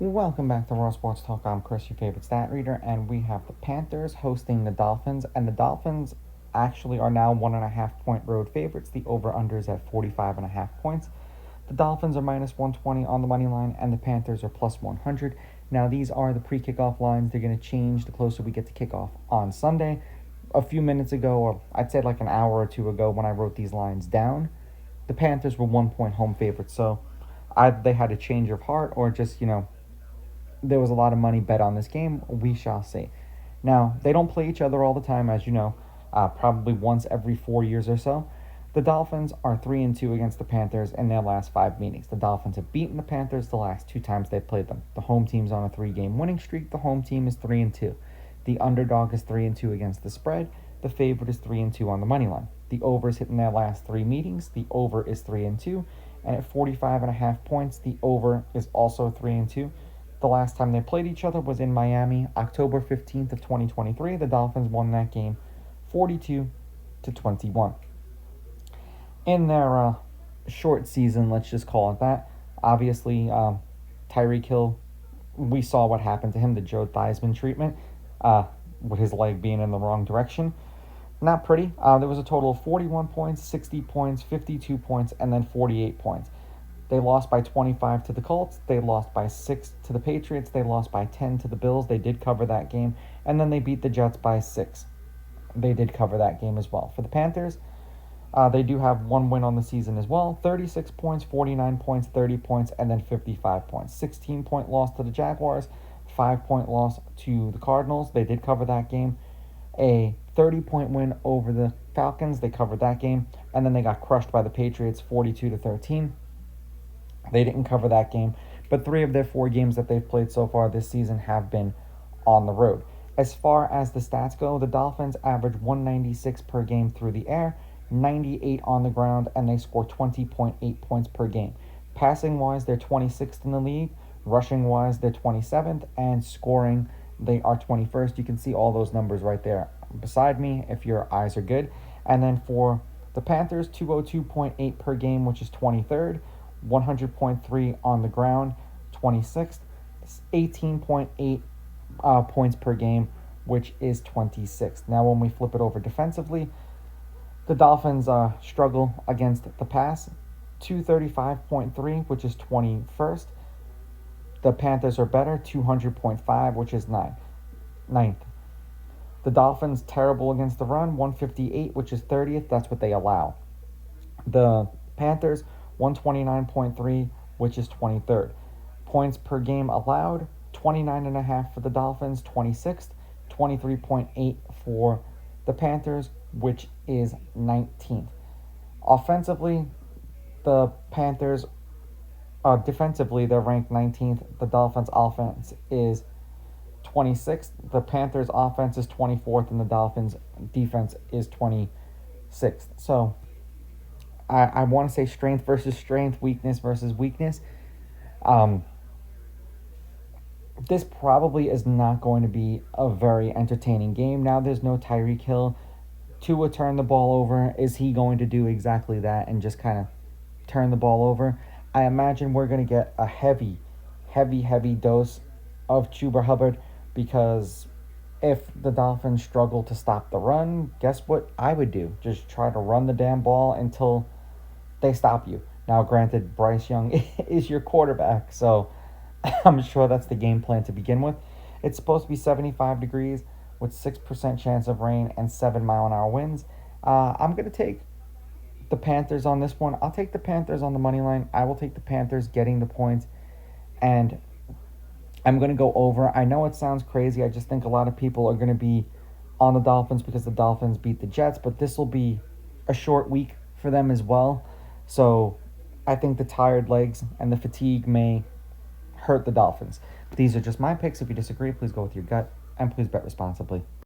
Welcome back to Raw Sports Talk. I'm Chris, your favorite stat reader, and we have the Panthers hosting the Dolphins, and the Dolphins actually are now 1.5 point road favorites. The over/under is at 45.5 points. The Dolphins are minus 120 on the money line, and the Panthers are plus 100. Now these are the pre-kickoff lines. They're going to change the closer we get to kickoff on Sunday. A few minutes ago, or I'd say like an hour or two ago, when I wrote these lines down, the Panthers were 1 point home favorites. So either they had a change of heart, or just there was a lot of money bet on this game. We shall see. Now, they don't play each other all the time, as you know, probably once every 4 years or so. The Dolphins are 3-2 against the Panthers in their last 5 meetings. The Dolphins have beaten the Panthers the last 2 times they've played them. The home team's on a 3-game winning streak. The home team is 3-2. The underdog is 3-2 against the spread. The favorite is 3-2 on the money line. The over is hitting their last 3 meetings. The over is 3-2. And at 45.5 points, the over is also 3-2. The last time they played each other was in Miami, October 15th of 2023. The Dolphins won that game 42-21. In their short season, let's just call it that, obviously, Tyreek Hill, we saw what happened to him, the Joe Theismann treatment, with his leg being in the wrong direction. Not pretty. There was a total of 41 points, 60 points, 52 points, and then 48 points. They lost by 25 to the Colts. They lost by 6 to the Patriots. They lost by 10 to the Bills. They did cover that game. And then they beat the Jets by 6. They did cover that game as well. For the Panthers, they do have one win on the season as well. 36 points, 49 points, 30 points, and then 55 points. 16-point loss to the Jaguars. 5-point loss to the Cardinals. They did cover that game. A 30-point win over the Falcons. They covered that game. And then they got crushed by the Patriots 42-13. They didn't cover that game, but 3 of their 4 games that they've played so far this season have been on the road. As far as the stats go, the Dolphins average 196 per game through the air, 98 on the ground, and they score 20.8 points per game. Passing-wise, they're 26th in the league. Rushing-wise, they're 27th, and scoring, they are 21st. You can see all those numbers right there beside me if your eyes are good. And then for the Panthers, 202.8 per game, which is 23rd. 100.3 on the ground, 26th, 18.8 points per game, which is 26th. Now, when we flip it over defensively, the Dolphins struggle against the pass, 235.3, which is 21st. The Panthers are better, 200.5, which is 9th. The Dolphins terrible against the run, 158, which is 30th. That's what they allow. The Panthers 129.3, which is 23rd. Points per game allowed, 29.5 for the Dolphins, 26th, 23.8 for the Panthers, which is 19th. Offensively, the Panthers, defensively, they're ranked 19th. The Dolphins' offense is 26th. The Panthers' offense is 24th, and the Dolphins' defense is 26th. So, I want to say strength versus strength, weakness versus weakness. This probably is not going to be a very entertaining game. Now there's no Tyreek Hill. Tua turned the ball over. Is he going to do exactly that and just kind of turn the ball over? I imagine we're going to get a heavy dose of Chuba Hubbard, because if the Dolphins struggle to stop the run, guess what I would do? Just try to run the damn ball until they stop you. Now, granted, Bryce Young is your quarterback, so I'm sure that's the game plan to begin with. It's supposed to be 75 degrees with 6% chance of rain and 7-mile-an-hour winds. I'm going to take the Panthers on this one. I'll take the Panthers on the money line. I will take the Panthers getting the points, and I'm going to go over. I know it sounds crazy. I just think a lot of people are going to be on the Dolphins because the Dolphins beat the Jets, but this will be a short week for them as well. So I think the tired legs and the fatigue may hurt the Dolphins. These are just my picks. If you disagree, please go with your gut, and please bet responsibly.